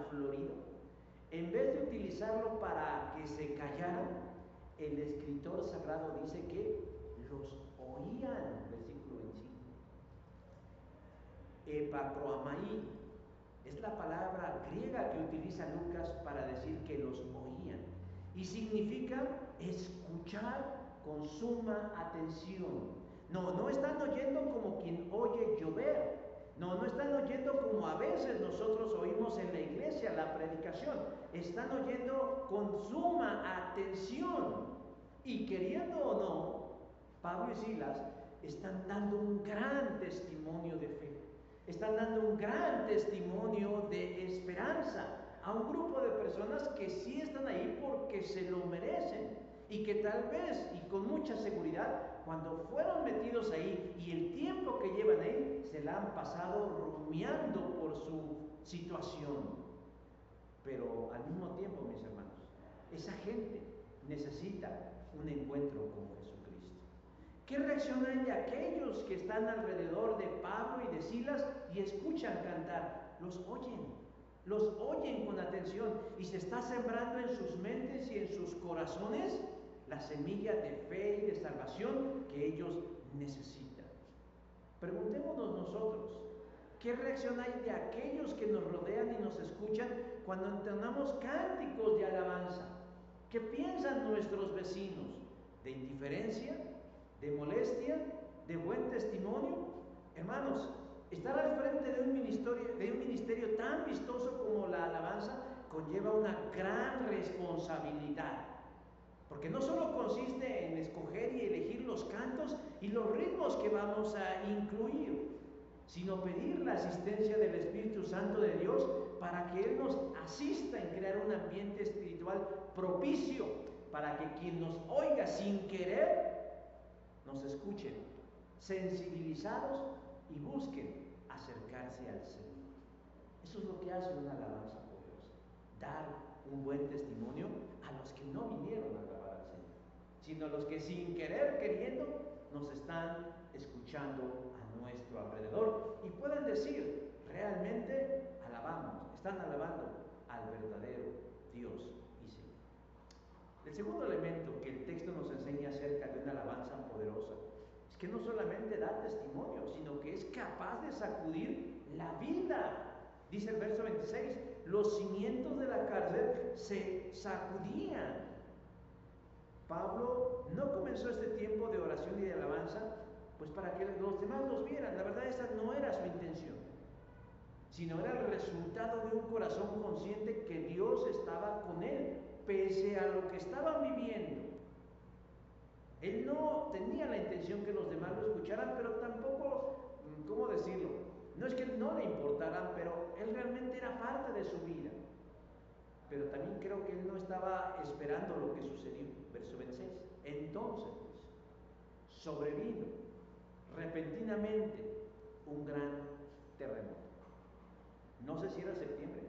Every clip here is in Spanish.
florido, en vez de utilizarlo para que se callaran, el escritor sagrado dice que los oían, versículo 25. Epacroamaí es la palabra griega que utiliza Lucas para decir que los oían, y significa escuchar con suma atención. No están oyendo como quien oye llover. No están oyendo como a veces nosotros oímos en la iglesia la predicación. Están oyendo con suma atención. Y queriendo o no, Pablo y Silas están dando un gran testimonio de fe. Están dando un gran testimonio de esperanza a un grupo de personas que sí están ahí porque se lo merecen y que tal vez y con mucha seguridad cuando fueron metidos ahí y el tiempo que llevan ahí se la han pasado rumiando por su situación. Pero al mismo tiempo, mis hermanos, esa gente necesita un encuentro con Jesucristo. ¿Qué reacción hay de aquellos que están alrededor de Pablo y de Silas y escuchan cantar? Los oyen con atención y se está sembrando en sus mentes y en sus corazones la semilla de fe y de salvación que ellos necesitan. Preguntémonos nosotros, ¿qué reacción hay de aquellos que nos rodean y nos escuchan cuando entonamos cánticos de alabanza? ¿Qué piensan nuestros vecinos? ¿De indiferencia? ¿De molestia? ¿De buen testimonio? Hermanos, estar al frente de un ministerio tan vistoso como la alabanza conlleva una gran responsabilidad. Porque no solo consiste en escoger y elegir los cantos y los ritmos que vamos a incluir, sino pedir la asistencia del Espíritu Santo de Dios para que Él nos asista en crear un ambiente espiritual propicio para que quien nos oiga sin querer nos escuchen, sensibilizados y busquen acercarse al Señor. Eso es lo que hace una alabanza poderosa, dar un buen testimonio a los que no vinieron a alabar al Señor, sino a los que sin querer queriendo nos están escuchando a nuestro alrededor y pueden decir, realmente están alabando al verdadero Dios y Señor. El segundo elemento que el texto nos enseña acerca de una alabanza poderosa es que no solamente da testimonio, sino que es capaz de sacudir la vida. Dice el verso 26, los cimientos de la cárcel se sacudían. Pablo no comenzó este tiempo de oración y de alabanza pues para que los demás los vieran. La verdad, esa no era su intención, sino era el resultado de un corazón consciente que Dios estaba con él, pese a lo que estaban viviendo. Él no tenía la intención que los demás lo escucharan, pero tampoco, ¿cómo decirlo? No es que no le importaran, pero él realmente era parte de su vida. Pero también creo que él no estaba esperando lo que sucedió. Verso 26. Entonces, sobrevino repentinamente un gran terremoto. No sé si era septiembre.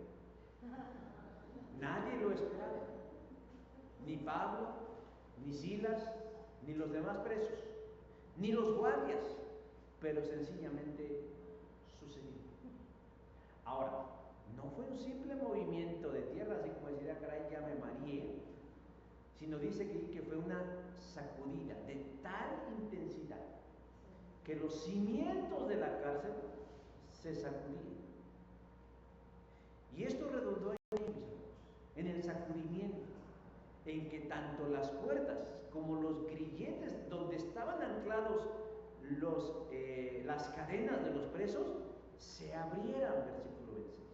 Nadie lo esperaba. Ni Pablo, ni Silas, ni los demás presos, ni los guardias, pero sencillamente sucedió. Ahora, no fue un simple movimiento de tierra, así como decir, caray, ya me mareé, sino dice que fue una sacudida de tal intensidad que los cimientos de la cárcel se sacudían. Y esto redundó en el sacudimiento, en que tanto las puertas como los grilletes donde estaban anclados las cadenas de los presos se abrieran, versículo 26.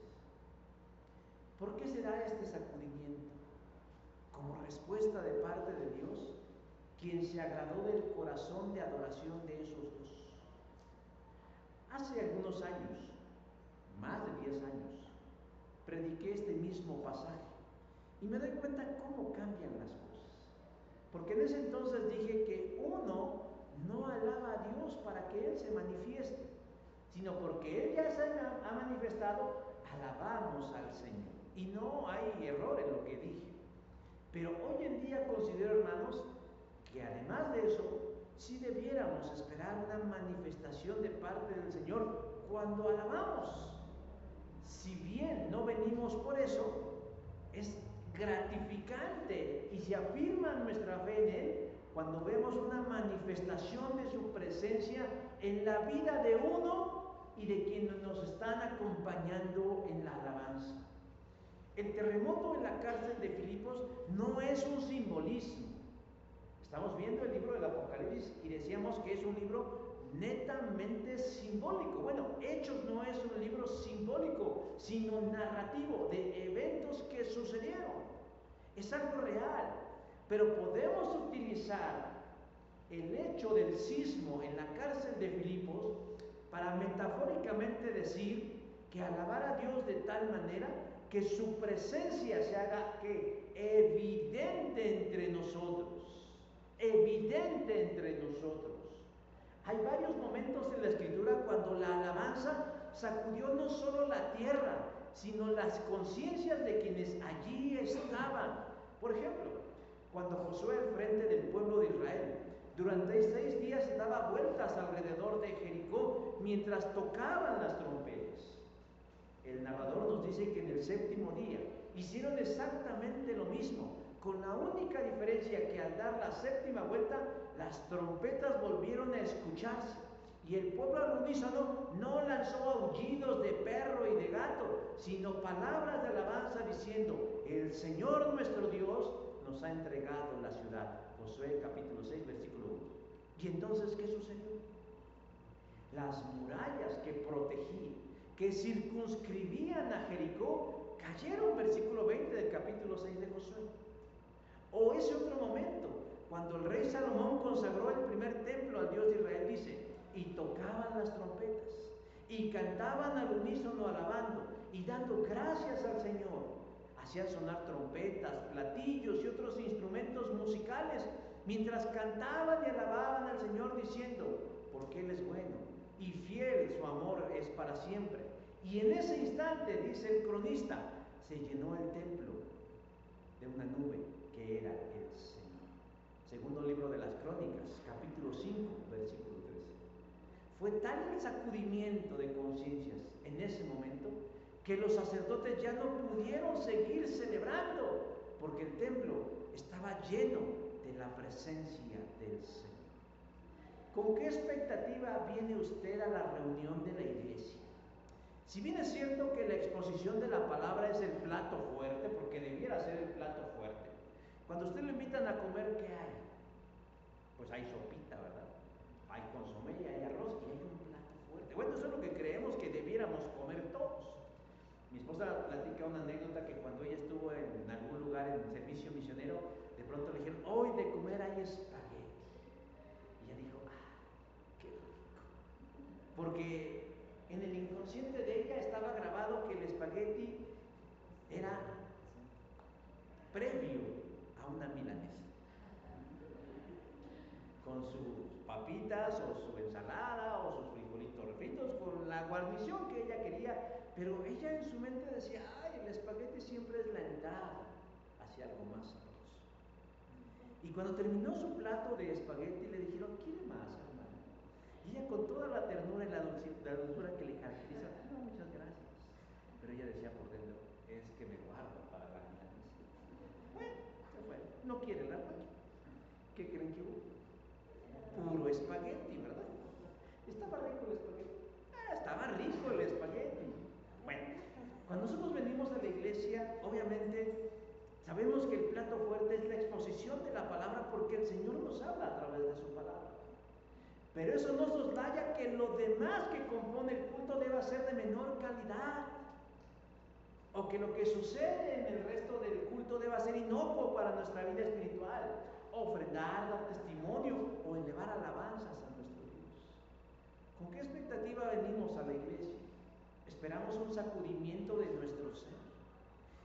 ¿Por qué se da este sacudimiento? Como respuesta de parte de Dios, quien se agradó del corazón de adoración de esos dos. Hace algunos años, más de 10 años, prediqué este mismo pasaje y me doy cuenta cómo cambian las cosas. Porque en ese entonces dije que uno no alaba a Dios para que Él se manifieste, sino porque Él ya se ha manifestado, alabamos al Señor. Y no hay error en lo que dije. Pero hoy en día considero, hermanos, que además de eso, sí debiéramos esperar una manifestación de parte del Señor cuando alabamos. si bien no venimos por eso, es gratificante y se afirma nuestra fe en Él cuando vemos una manifestación de su presencia en la vida de uno y de quienes nos están acompañando en la alabanza. El terremoto en la cárcel de Filipos no es un simbolismo. Estamos viendo el libro del Apocalipsis y decíamos que es un libro netamente simbólico. Bueno, Hechos no es un libro simbólico, sino narrativo de eventos que sucedieron. Es algo real, pero podemos utilizar el hecho del sismo en la cárcel de Filipos para metafóricamente decir que alabar a Dios de tal manera que su presencia se haga que evidente entre nosotros, evidente entre nosotros. Hay varios momentos en la Escritura cuando la alabanza sacudió no solo la tierra, sino las conciencias de quienes allí estaban. Por ejemplo, cuando Josué al frente del pueblo de Israel durante 6 días daba vueltas alrededor de Jericó mientras tocaban las trompetas. El narrador nos dice que en el 7º día hicieron exactamente lo mismo, con la única diferencia que al dar la 7ª vuelta, las trompetas volvieron a escucharse y el pueblo al unísono no lanzó aullidos de perro y de gato, sino palabras de alabanza diciendo: el Señor nuestro Dios nos ha entregado la ciudad. Josué capítulo 6, versículo 1. ¿Y entonces qué sucedió? Las murallas que protegían, que circunscribían a Jericó, cayeron, versículo 20 del capítulo 6 de Josué. O ese otro momento, cuando el rey Salomón consagró el primer templo al Dios de Israel, dice: y tocaban las trompetas, y cantaban al unísono alabando, y dando gracias al Señor. Hacían sonar trompetas, platillos y otros instrumentos musicales, mientras cantaban y alababan al Señor diciendo: porque Él es bueno, y fiel su amor es para siempre. Y en ese instante, dice el cronista, se llenó el templo de una nube que era el Señor. Segundo libro de las Crónicas, capítulo 5, versículo 13. Fue tal el sacudimiento de conciencias en ese momento que los sacerdotes ya no pudieron seguir celebrando, porque el templo estaba lleno de la presencia del Señor. ¿Con qué expectativa viene usted a la reunión de la iglesia? Si bien es cierto que la exposición de la palabra es el plato fuerte, porque debiera ser el plato fuerte, cuando usted lo invitan a comer, ¿qué hay? Pues hay sopita, ¿verdad? Hay consomé y hay arroz y hay un plato fuerte. Bueno, eso es lo que creemos que debiéramos comer todos. Mi esposa platica una anécdota que cuando ella estuvo en algún lugar en servicio misionero, de pronto le dijeron: hoy de comer hay espagueti. Y ella dijo: qué rico. Porque en el inconsciente de ella estaba grabado que el espagueti era previo a una milanesa, con sus papitas o su ensalada o sus frijolitos refritos, con la guarnición que ella quería. Pero ella en su mente decía: ay, el espagueti siempre es la entrada hacia algo más sabroso. Y cuando terminó su plato de espagueti, le dijeron: ¿quiere más, hermano? Y ella, con toda la ternura y la dulzura que le caracteriza: no, muchas gracias. Pero ella decía por dentro: es que me guardo para la milanesa. Bueno, se fue. No quiere la racha. ¿Qué creen que hubo? Puro espagueti, ¿verdad? ¿Estaba rico el espagueti? Estaba rico el espagueti. Bueno, cuando nosotros venimos a la iglesia, obviamente sabemos que el plato fuerte es la exposición de la palabra, porque el Señor nos habla a través de su palabra. Pero eso no soslaya que lo demás que compone el culto deba ser de menor calidad, o que lo que sucede en el resto del culto deba ser inocuo para nuestra vida espiritual: ofrendar, dar testimonio o elevar alabanzas a nuestro Dios. ¿Con qué expectativa venimos a la iglesia? Esperamos un sacudimiento de nuestro ser.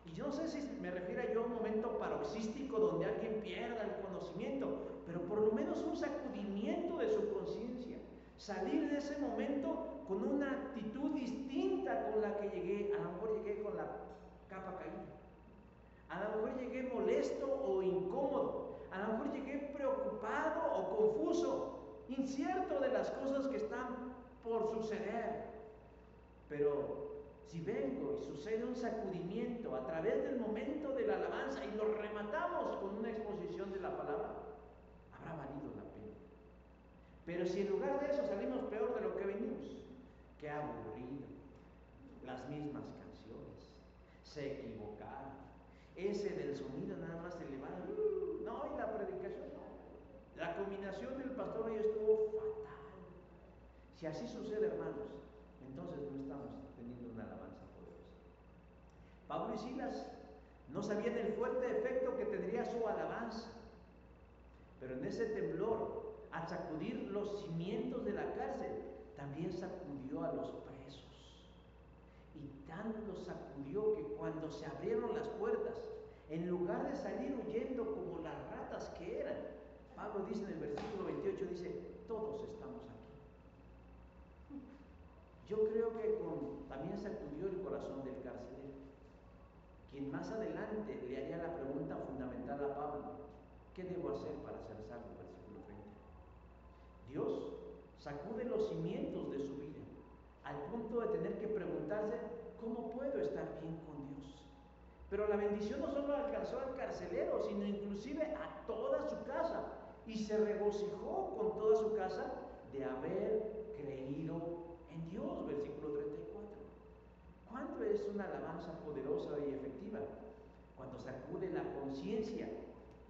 Y yo no sé si me refiero yo a un momento paroxístico donde alguien pierda el conocimiento, pero por lo menos un sacudimiento de su conciencia. Salir de ese momento con una actitud distinta con la que llegué. A lo mejor llegué con la capa caída. A lo mejor llegué molesto o incómodo. A lo mejor llegué preocupado o confuso, incierto de las cosas que están por suceder. Pero Si vengo y sucede un sacudimiento a través del momento de la alabanza y lo rematamos con una exposición de la palabra, habrá valido la pena. Pero si en lugar de eso salimos peor de lo que venimos, qué aburrido, las mismas canciones, se equivocaron, ese del sonido nada más se le va, no, y la predicación no, la combinación del pastor hoy estuvo fatal. Si así sucede, hermanos, entonces no estamos teniendo una alabanza poderosa. Pablo y Silas no sabían el fuerte efecto que tendría su alabanza, pero en ese temblor, al sacudir los cimientos de la cárcel, también sacudió a los presos. Y tanto los sacudió que cuando se abrieron las puertas, en lugar de salir huyendo como las ratas que eran, Pablo dice en el versículo 28, dice, todos estamos aquí. Yo creo que también sacudió el corazón del carcelero, quien más adelante le haría la pregunta fundamental a Pablo, ¿qué debo hacer para ser salvo? Versículo 30. Dios sacude los cimientos de su vida, al punto de tener que preguntarse, ¿cómo puedo estar bien con Dios? Pero la bendición no solo alcanzó al carcelero, sino inclusive a toda su casa, y se regocijó con toda su casa de haber creído en Dios, versículo 34. ¿Cuándo es una alabanza poderosa y efectiva? Cuando sacude la conciencia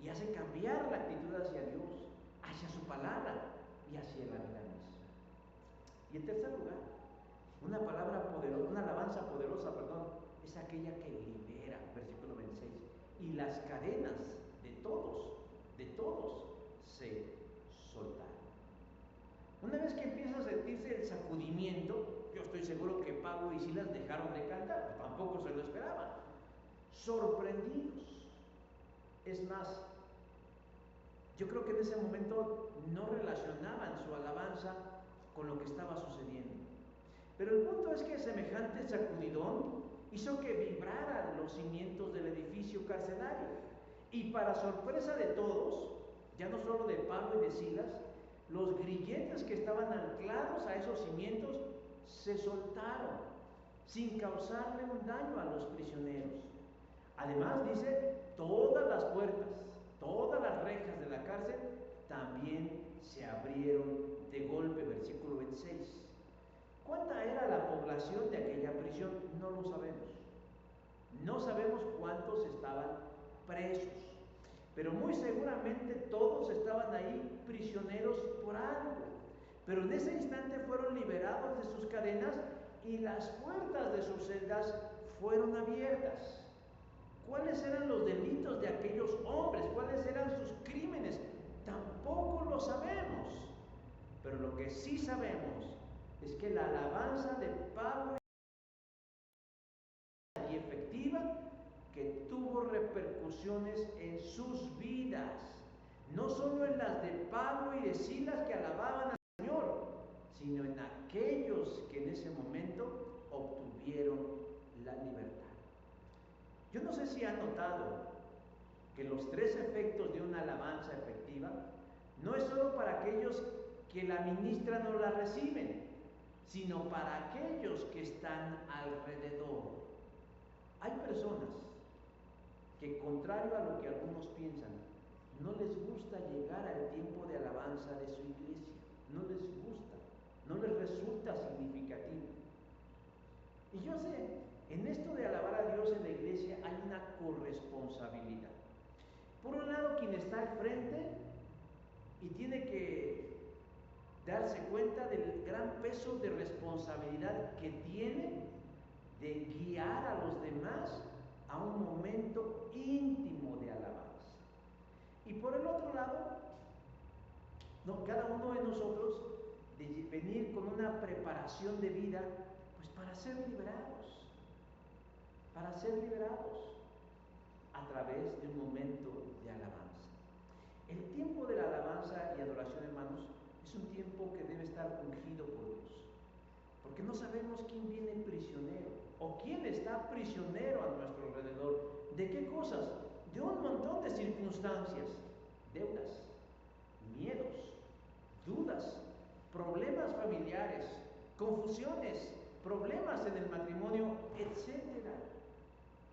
y hace cambiar la actitud hacia Dios, hacia su palabra y hacia la vida misma. Y en tercer lugar, una alabanza poderosa, es aquella que libera, versículo 26, y las cadenas de todos se soltaron. Una vez que empieza a sentirse el sacudimiento, yo estoy seguro que Pablo y Silas dejaron de cantar, tampoco se lo esperaban, sorprendidos. Es más, yo creo que en ese momento no relacionaban su alabanza con lo que estaba sucediendo. Pero el punto es que semejante sacudidón hizo que vibraran los cimientos del edificio carcelario. Y para sorpresa de todos, ya no solo de Pablo y de Silas, los grilletes que estaban anclados a esos cimientos se soltaron sin causarle un daño a los prisioneros. Además, dice, todas las puertas, todas las rejas de la cárcel también se abrieron de golpe, versículo 26. ¿Cuánta era la población de aquella prisión? No lo sabemos. No sabemos cuántos estaban presos, pero muy seguramente todos estaban ahí prisioneros por algo. Pero en ese instante fueron liberados de sus cadenas y las puertas de sus celdas fueron abiertas. ¿Cuáles eran los delitos de aquellos hombres? ¿Cuáles eran sus crímenes? Tampoco lo sabemos. Pero lo que sí sabemos es que la alabanza de Pablo y efectiva, que tuvo repercusiones en sus vidas, no solo en las de Pablo y de Silas que alababan al Señor, sino en aquellos que en ese momento obtuvieron la libertad. Yo no sé si han notado que los tres efectos de una alabanza efectiva no es solo para aquellos que la ministran o la reciben, sino para aquellos que están alrededor. Hay personas que, contrario a lo que algunos piensan, no les gusta llegar al tiempo de alabanza de su iglesia, no les gusta, no les resulta significativo. Y yo sé, en esto de alabar a Dios en la iglesia hay una corresponsabilidad. Por un lado, quien está al frente y tiene que darse cuenta del gran peso de responsabilidad que tiene de guiar a los demás a un momento íntimo de alabanza. Y por el otro lado, cada uno de nosotros de venir con una preparación de vida, pues para ser liberados a través de un momento de alabanza. El tiempo de la alabanza y adoración, hermanos, es un tiempo que debe estar ungido por Dios, porque no sabemos quién viene prisionero o quién está prisionero a nuestro alrededor. ¿De qué cosas? De un montón de circunstancias, deudas, miedos, dudas, problemas familiares, confusiones, problemas en el matrimonio, etcétera.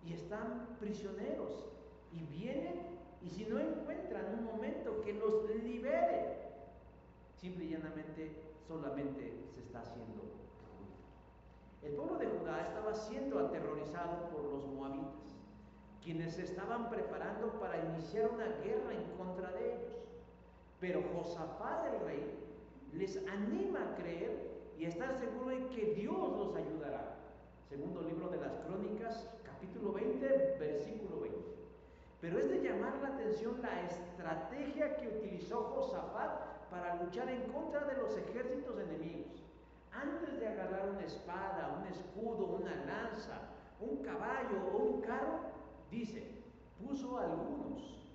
Y están prisioneros y vienen, y si no encuentran un momento que los libere, simple y llanamente solamente se está haciendo ruido. El pueblo de Judá estaba siendo aterrorizado por los moabitas, quienes se estaban preparando para iniciar una guerra en contra de ellos. Pero Josafat el rey les anima a creer y a estar seguro de que Dios los ayudará. Segundo libro de las Crónicas, capítulo 20, versículo 20. Pero es de llamar la atención la estrategia que utilizó Josafat para luchar en contra de los ejércitos enemigos. Antes de agarrar una espada, un escudo, una lanza, un caballo o un carro, dice, puso a algunos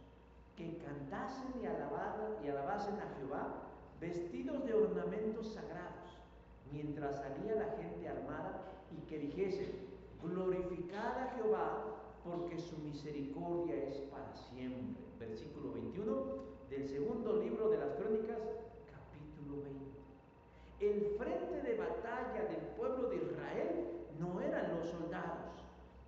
que cantasen y alabasen a Jehová, vestidos de ornamentos sagrados, mientras salía la gente armada, y que dijesen, glorificad a Jehová, porque su misericordia es para siempre. Versículo 21 del segundo libro de las Crónicas, capítulo 20. El frente de batalla del pueblo de Israel no eran los soldados,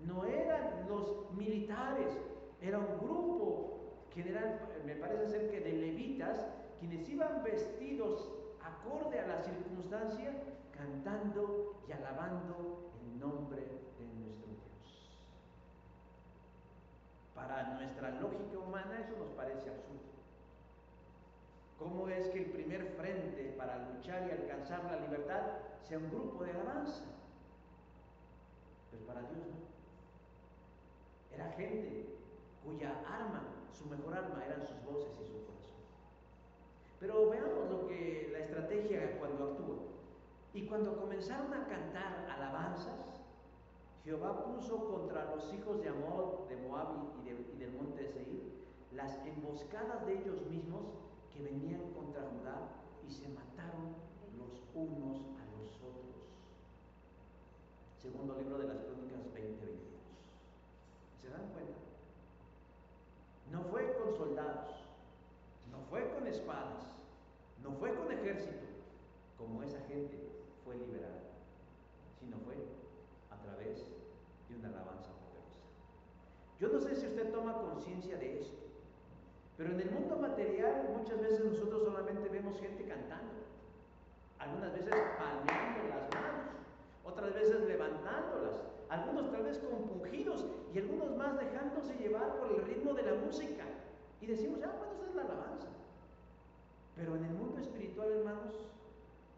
no eran los militares, era un grupo general, me parece ser que de levitas, quienes iban vestidos acorde a la circunstancia, cantando y alabando el nombre de nuestro Dios. Para nuestra lógica humana eso nos parece absurdo. ¿Cómo es que el primer frente para luchar y alcanzar la libertad sea un grupo de alabanza? Pues para Dios no. Era gente cuya arma, su mejor arma, eran sus voces y su corazón. Pero veamos la estrategia cuando actúa. Y cuando comenzaron a cantar alabanzas, Jehová puso contra los hijos de Amor, de Moab y del monte de Seir, las emboscadas de ellos mismos que venían contra Judá, y se mataron los unos a los otros. Segundo libro de las Crónicas 20:22. ¿Se dan cuenta? No fue con soldados, no fue con espadas, no fue con ejército, como esa gente fue liberada, sino fue a través de una alabanza poderosa. Yo no sé si usted toma conciencia de esto, pero en el mundo material muchas veces nosotros solamente vemos gente cantando, algunas veces palmeando las manos, otras veces levantándolas, algunos tal vez compungidos y algunos más dejándose llevar por el ritmo de la música. Y decimos, bueno, esa es la alabanza. Pero en el mundo espiritual, hermanos,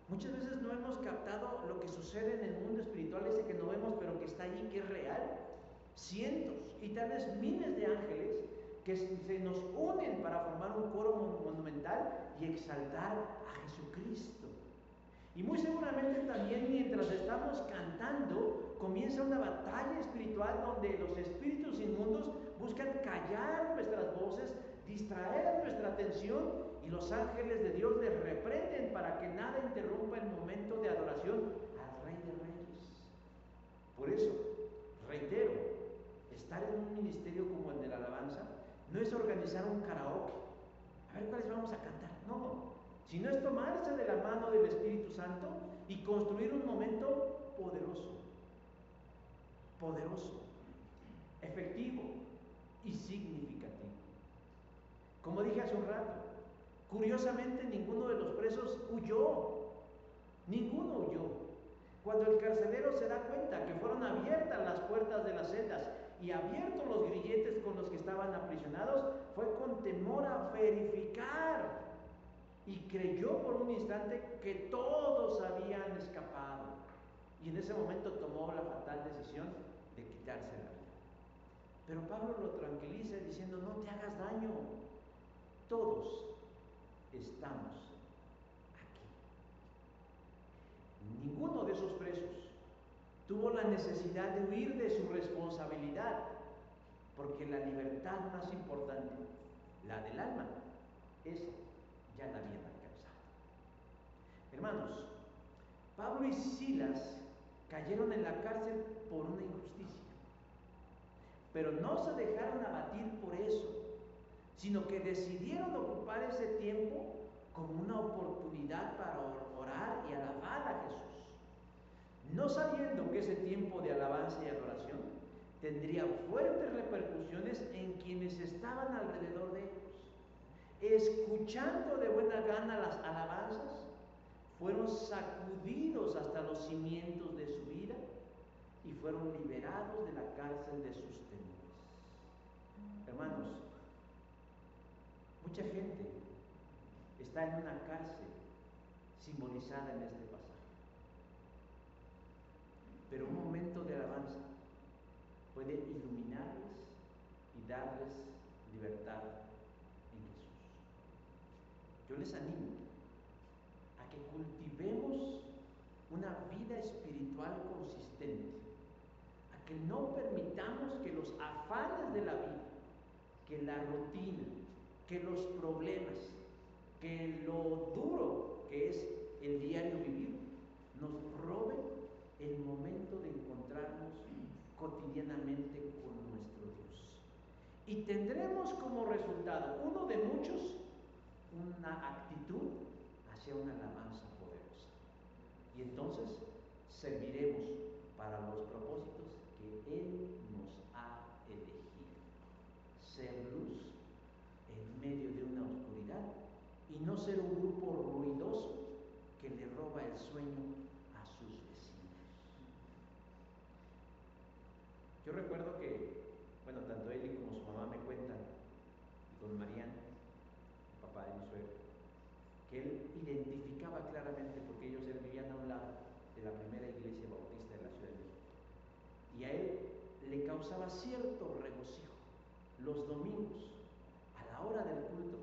muchas veces no hemos captado lo que sucede en el mundo espiritual, ese que no vemos pero que está allí, que es real. Cientos y tal vez miles de ángeles que se nos unen para formar un coro monumental y exaltar a Jesucristo. Y muy seguramente también mientras estamos cantando comienza una batalla espiritual donde los espíritus inmundos buscan callar nuestras voces, distraer nuestra atención, y los ángeles de Dios les reprenden para que nada interrumpa el momento de adoración al Rey de Reyes. Por eso, reitero, estar en un ministerio como el de la alabanza no es organizar un karaoke, a ver cuáles vamos a cantar, no, sino es tomarse de la mano del Espíritu Santo y construir un momento poderoso, efectivo y significativo. Como dije hace un rato, curiosamente ninguno de los presos huyó, ninguno huyó. Cuando el carcelero se da cuenta que fueron abiertas las puertas de las celdas y abiertos los grilletes con los que estaban aprisionados, fue con temor a verificar, y creyó por un instante que todos habían escapado, y en ese momento tomó la fatal decisión de quitarse la vida. Pero Pablo lo tranquiliza diciendo, no te hagas daño, todos estamos aquí. Ninguno de esos presos tuvo la necesidad de huir de su responsabilidad, porque la libertad más importante, la del alma, esa ya la habían alcanzado. Hermanos, Pablo y Silas cayeron en la cárcel por una injusticia, pero no se dejaron abatir por eso, sino que decidieron ocupar ese tiempo como una oportunidad para orar y alabar a Jesús. no sabiendo que ese tiempo de alabanza y adoración tendría fuertes repercusiones en quienes estaban alrededor de ellos. Escuchando de buena gana las alabanzas, fueron sacudidos hasta los cimientos de su vida y fueron liberados de la cárcel de sus temores. Hermanos, mucha gente está en una cárcel simbolizada en este pasaje. Pero un momento de alabanza puede iluminarles y darles libertad en Jesús. Yo les animo a que cultivemos una vida espiritual consistente, a que no permitamos que los afanes de la vida, que la rutina, que los problemas, que lo duro que es el diario vivir, nos roben el momento de encontrarnos cotidianamente con nuestro Dios. Y tendremos como resultado, uno de muchos, una actitud hacia una alabanza poderosa. Y entonces serviremos para los propósitos que Él nos ha elegido. Ser luz en medio de una oscuridad y no ser un grupo ruidoso que le roba el sueño a sus vecinos. Yo recuerdo que, bueno, tanto él como su mamá me cuentan, y con Mariana, el papá de mi suegro, que él identificaba claramente, porque ellos vivían a un lado de la primera iglesia bautista de la Ciudad de México, y a él le causaba cierto regocijo los domingos, a la hora del culto,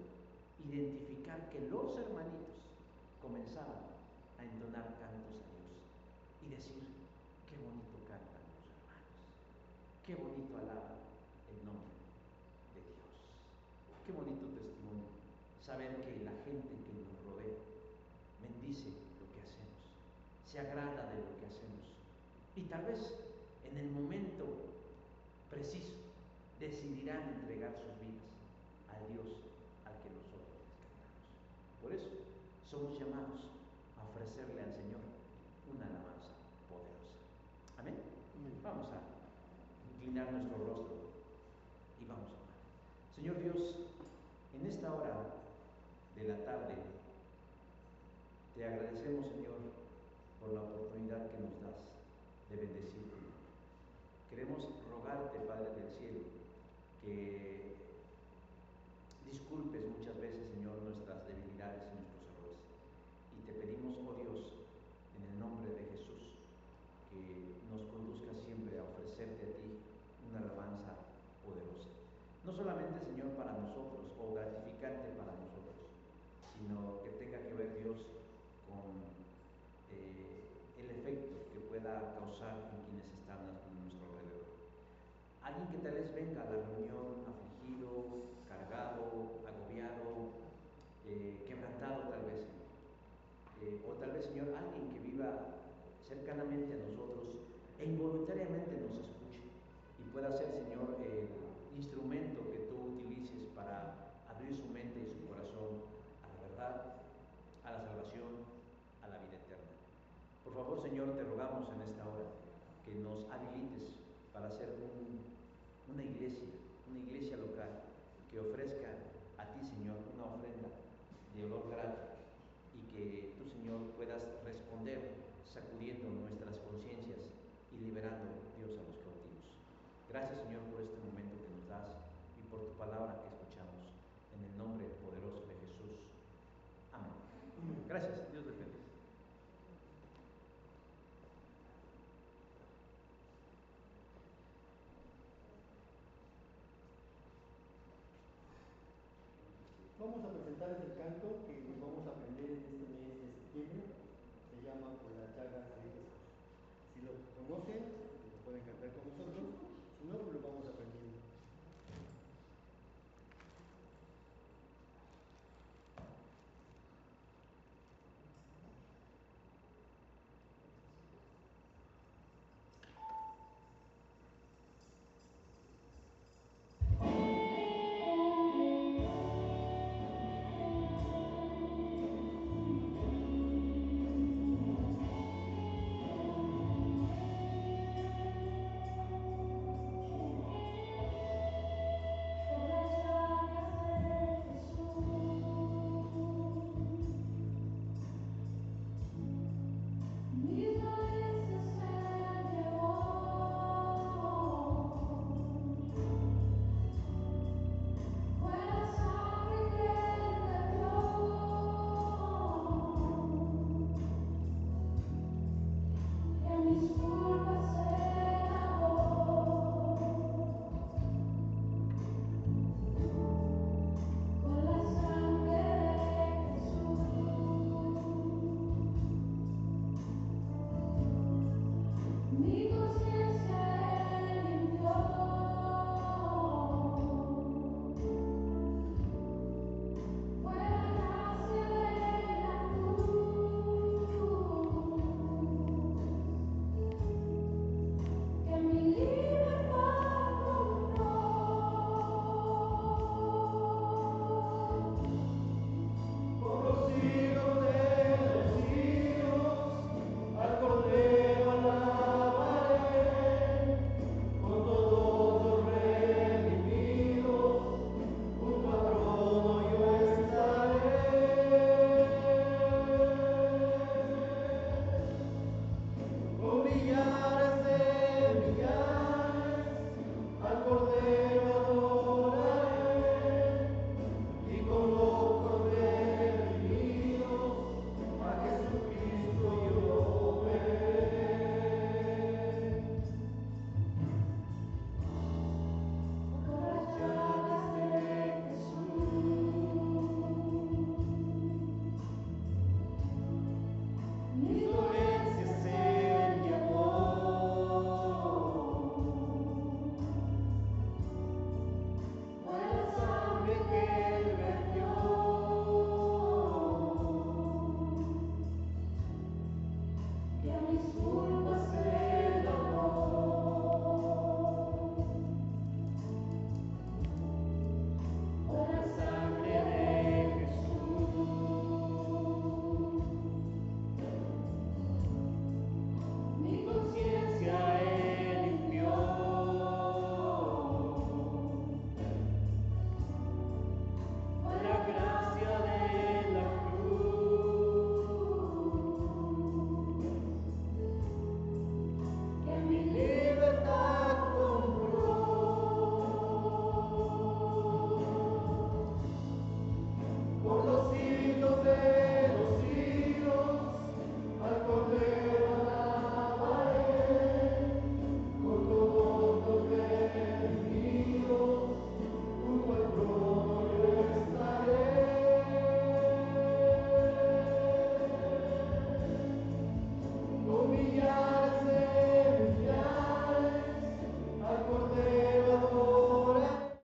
identificar que los hermanitos comenzaban a entonar cantos a Dios y decir: qué bonito cantan los hermanos, qué bonito alaban el nombre de Dios, qué bonito testimonio saber que la gente que nos rodea bendice lo que hacemos, se agrada de lo que hacemos y tal vez en el momento preciso decidirán entregar sus vidas al Dios al que nosotros les cantamos. Por eso somos llamados a ofrecerle al Señor una alabanza poderosa. Amén. Vamos a inclinar nuestro rostro y vamos a orar. Señor Dios, en esta hora de la tarde te agradecemos, Señor, por la oportunidad que nos das de bendecir tu nombre. Queremos rogarte, Padre del cielo, que disculpes muchas veces, Señor, nuestras debilidades y nuestros errores. Y te pedimos, oh Dios, en el nombre de Jesús, que nos conduzca siempre a ofrecerte a ti una alabanza poderosa. No solamente, Señor, para nosotros o gratificante para nosotros, sino que tenga que ver, Dios, con el efecto que pueda causar en quienes están a nuestro alrededor. Alguien que tal vez venga a la reunión afligido, cargado, agobiado, quebrantado tal vez, o tal vez, Señor, alguien que viva cercanamente a nosotros e involuntariamente nos escuche y pueda ser, Señor, el instrumento que tú utilices para abrir su mente y su corazón a la verdad, a la salvación, a la vida eterna. Por favor, Señor, te rogamos en esta hora que nos habilites para ser una iglesia local que ofrezca a ti, Señor, una ofrenda de olor grato y que tú, Señor, puedas responder sacudiendo nuestras conciencias y liberando, Dios, a los cautivos. Gracias, Señor, por este momento que nos das y por tu palabra que escuchamos. En el nombre poderoso de Jesús. Amén. Gracias. Dios les bendiga. Vamos a presentarles el canto que vamos a aprender en este mes de septiembre. Se llama Por las llagas de Jesús. Si lo conocen, lo pueden cantar con nosotros.